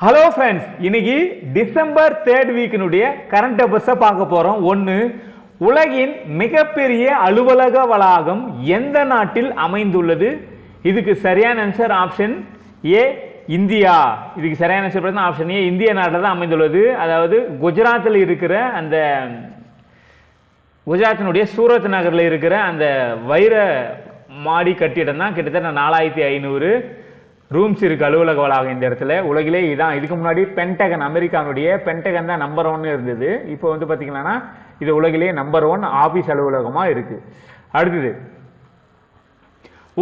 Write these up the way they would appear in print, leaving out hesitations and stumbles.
Hello friends, இன்னைக்கு December 3rd வீக்கினுடைய current அஃபேர்ஸை பார்க்க போறோம். ஒன்று, உலகின் மிகப்பெரிய அலுவலக வளாகம் எந்த நாட்டில் அமைந்துள்ளது? இதுக்கு சரியான ஆன்சர் ஆப்ஷன் ஏ, இந்தியா. இதுக்கு சரியான ஆன்சர் பார்த்தீங்கன்னா ஆப்ஷன் ஏ, இந்திய நாட்டில் தான் அமைந்துள்ளது. அதாவது குஜராத்தில் இருக்கிற அந்த குஜராத்தினுடைய சூரத் நகரில் இருக்கிற அந்த வைர மாடி கட்டிடம் தான் கிட்டத்தட்ட 4500 ரூம்ஸ் இருக்கு அலுவலக வளாகம் இந்த இடத்துல. உலகிலே இதான். இதுக்கு முன்னாடி பென்டகன், அமெரிக்காவுடைய பென்டகன் தான் நம்பர் 1 இருந்தது. இப்போ வந்து பார்த்தீங்கன்னா இது உலகிலே நம்பர் 1 ஆபீஸ் அலுவலகமாக இருக்கு. அடுத்தது,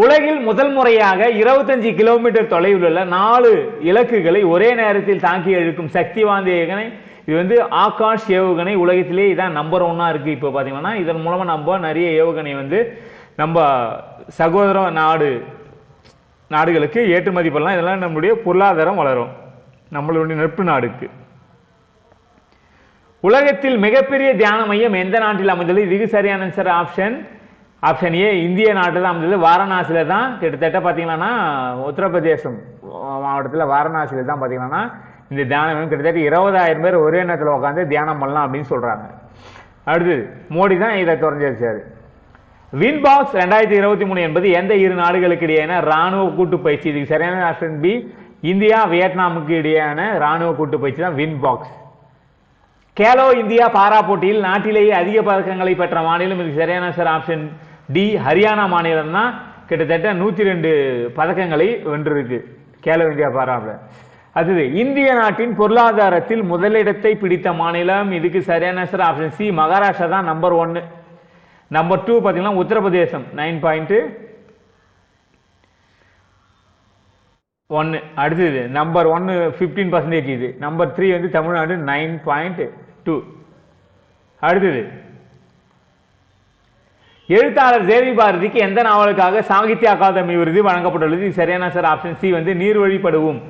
உலகில் முதல் முறையாக 25 கிலோமீட்டர் தொலைவில் உள்ள 4 இலக்குகளை ஒரே நேரத்தில் தாக்கி இழுக்கும் சக்தி வாய்ந்த ஏவுகணை. இது வந்து ஆகாஷ் ஏவுகணை. உலகத்திலே இதான் நம்பர் 1 இருக்கு. இப்போ பார்த்தீங்கன்னா இதன் மூலமா நம்ம நிறைய ஏவுகணை வந்து நம்ம சகோதர நாடுகளுக்கு ஏற்றுமதி பண்ணலாம். இதெல்லாம் நம்முடைய பொருளாதாரம் வளரும், நம்மளுடைய நட்பு நாடுக்கு. உலகத்தில் மிகப்பெரிய தியான மையம் எந்த நாட்டில் அமைந்துள்ளது? இதுக்கு சரியான ஆன்சர் ஆப்ஷன் ஏ, இந்திய நாட்டில் தான் அமைந்துள்ளது. வாரணாசியில தான். கிட்டத்தட்ட பார்த்தீங்கன்னா உத்தரப்பிரதேசம் மாவட்டத்தில் வாரணாசியில தான் பார்த்தீங்கன்னா இந்த தியான மையம். கிட்டத்தட்ட 20,000 பேர் ஒரே நேரத்தில் உட்காந்து தியானம் பண்ணலாம் அப்படின்னு சொல்றாங்க. அடுத்தது, மோடி தான் இதை தொடர்ந்து வச்சாரு. வின்பாக்ஸ் 2023 என்பது எந்த இரு நாடுகளுக்கு இடையேயான ராணுவ கூட்டு பயிற்சி? இதுக்கு சரியான ஆப்ஷன் பி, இந்தியா வியட்நாமுக்கு இடையேயான ராணுவ கூட்டு பயிற்சி தான் வின்பாக்ஸ். கேலோ இந்தியா பாரா போட்டியில் நாட்டிலேயே அதிக பதக்கங்களை பெற்ற மாநிலம். இதுக்கு சரியான ஆன்சர் ஆப்ஷன் டி, ஹரியானா மாநிலம் தான். கிட்டத்தட்ட 102 பதக்கங்களை வென்றிருக்கு கேலோ இந்தியா பாராவில். அடுத்தது, இந்திய நாட்டின் பொருளாதாரத்தில் முதலிடத்தை பிடித்த மாநிலம். இதுக்கு சரியான ஆன்சர் ஆப்ஷன் சி, மகாராஷ்டிரா தான் நம்பர் 1. நம்பர் 2 பார்த்தீங்கன்னா உத்தரப்பிரதேசம் 9.1. அடுத்தது நம்பர் 1 15%. இது நம்பர் 3 வந்து தமிழ்நாடு 9.2. அடுத்தது, எழுத்தாளர் தேவி பாரதிக்கு எந்த நாவலுக்காக சாகித்ய அகாதமி விருது வழங்கப்பட்டுள்ளது? சரியான ஆன்சர் ஆப்ஷன் சி வந்து நீர்வழிப்படுவோம்.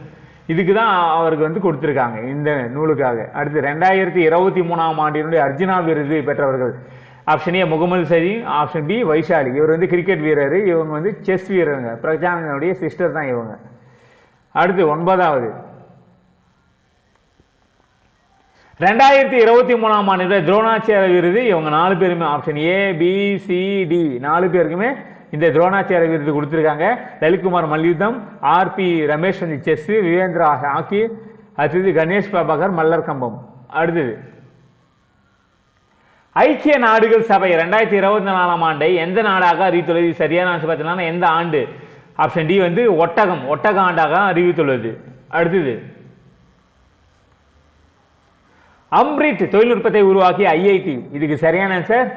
இதுக்கு தான் அவருக்கு வந்து கொடுத்திருக்காங்க இந்த நூலுக்காக. அடுத்து 2023ஆம் ஆண்டினுடைய அர்ஜுனா விருது பெற்றவர்கள். Option A Mohammed Salim, option B Vaishali. இவர் வந்து கிரிக்கெட் வீரர், இவங்க வந்து செஸ் வீரருங்க. பிரஜானனுடைய சிஸ்டர் தான் இவங்க. அடுத்து 9வது, 2023ஆம் ஆண்டு துரோணாச்சாரிய விருது இவங்க 4 பேருமே option A, B, C, D 4 பேருக்குமே இந்த துரோணாச்சாரிய விருது கொடுத்திருக்காங்க. லலித்குமார் மல்யுத்தம், ஆர்.பி. ரமேஷ் வந்து செஸ், விவேந்திரா ஹாக்கி, அடுத்தது கணேஷ் பிரபாகர் மல்லர் கம்பம். அடுத்தது, ஐக்கிய நாடுகள் சபை 2024ஆம் ஆண்டை எந்த நாடாக அறிவித்துள்ளது? சரியான ஆன்சர் பார்த்தீங்கன்னா எந்த ஆண்டு? ஆப்ஷன் டி வந்து ஒட்டக ஆண்டாக அறிவித்துள்ளது. அடுத்தது, அம்ரிட் தொழில்நுட்பத்தை உருவாக்கிய ஐஐடி. இதுக்கு சரியான ஆன்சர்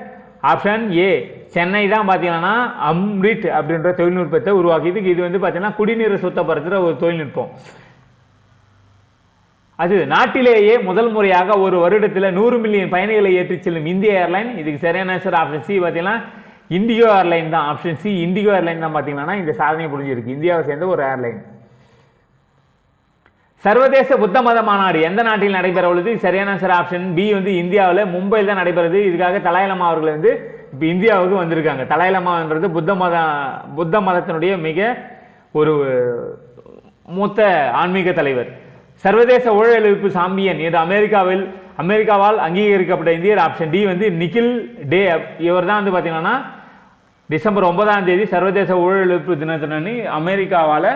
ஆப்ஷன் ஏ, சென்னை தான். பார்த்தீங்கன்னா அம்ரிட் அப்படின்ற தொழில்நுட்பத்தை உருவாக்கியது. இது வந்து பார்த்தீங்கன்னா குடிநீரை சுத்தப்படுத்துகிற ஒரு தொழில்நுட்பம். அது நாட்டிலேயே முதல் முறையாக ஒரு வருடத்தில் 100 மில்லியன் பயணிகளை ஏற்றிச் செல்லும் இந்திய ஏர்லைன். இதுக்கு சரியான ஆன்சர் ஆப்ஷன் சி பார்த்தீங்கன்னா இண்டிகோ ஏர்லைன் தான். ஆப்ஷன் சி இண்டிகோ ஏர்லைன் தான் பார்த்தீங்கன்னா இந்த சாதனை புரிஞ்சிருக்கு. இந்தியாவை சேர்ந்த ஒரு ஏர்லைன். சர்வதேச புத்த மத மாநாடு எந்த நாட்டில் நடைபெற உள்ளது? சரியான ஆன்சர் ஆப்ஷன் பி வந்து இந்தியாவில் மும்பையில் தான் நடைபெறுது. இதுக்காக தலாய்லமா அவர்கள் வந்து இப்போ இந்தியாவுக்கு வந்திருக்காங்க. தலாய்லமான்றது புத்த மதத்தினுடைய மிக ஒரு மூத்த ஆன்மீக தலைவர். சர்வதேச ஊழல் எதிர்ப்பு சாம்பியன் என்று அமெரிக்காவால் அங்கீகரிக்கப்பட்ட இந்தியர். ஆப்ஷன் டி வந்து நிக்கில் டே. இவர் தான் வந்து பார்த்தீங்கன்னா டிசம்பர் 9ஆம் தேதி சர்வதேச ஊழல் எதிர்ப்பு தினத்தினு அமெரிக்காவால்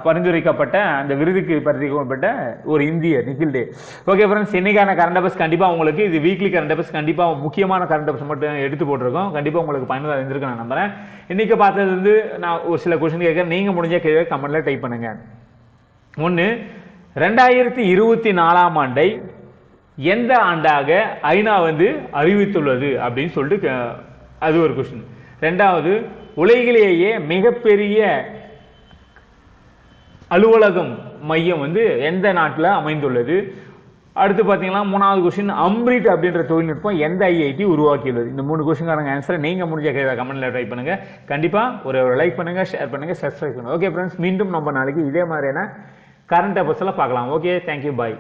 பரிந்துரைக்கப்பட்ட அந்த விருதுக்கு பரிந்துரைக்கப்பட்ட ஒரு இந்தியர் நிக்கில் டே. ஓகே ஃப்ரெண்ட்ஸ், இன்னைக்கான கரண்ட் அஃபேர்ஸ் கண்டிப்பாக உங்களுக்கு இது வீக்லி கரண்ட் அஃபேர்ஸ் கண்டிப்பாக முக்கியமான கரண்ட் அஃபேர்ஸ் மட்டும் எடுத்து போட்டிருக்கோம். கண்டிப்பாக உங்களுக்கு பயனுள்ளதாக இருந்திருக்கு நான் நம்புறேன். இன்னைக்கு பார்த்தது வந்து நான் ஒரு சில கொஸ்டின் கேட்குறேன். நீங்கள் முடிஞ்ச கேள்வி கமெண்ட்ல டைப் பண்ணுங்க. 1, 2024ஆம் ஆண்டை எந்த ஆண்டாக ஐநா வந்து அறிவித்துள்ளது அப்படின்னு சொல்லிட்டு அது ஒரு கொஸ்டின். 2வது, உலகிலேயே மிகப்பெரிய அலுவலகம் மையம் வந்து எந்த நாட்டில் அமைந்துள்ளது? அடுத்து பார்த்தீங்கன்னா 3வது கொஸ்டின், அம்ரிட் அப்படின்ற தொழில்நுட்பம் எந்த ஐஐடி உருவாக்கியுள்ளது? இந்த 3 கொஸ்டின்கான ஆன்சரை நீங்க முடிஞ்ச கமெண்ட்ல டைப் பண்ணுங்க. கண்டிப்பா ஒரு லைக் பண்ணுங்க, ஷேர் பண்ணுங்க, சப்ஸ்கிரைப் பண்ணுங்க. ஓகே ஃப்ரெண்ட்ஸ், மீண்டும் நம்ம நாளைக்கு இதே மாதிரியான கரண்ட் அஃபேர்ஸ்ல பார்க்கலாம். ஓகே, தேங்க்யூ, பாய்.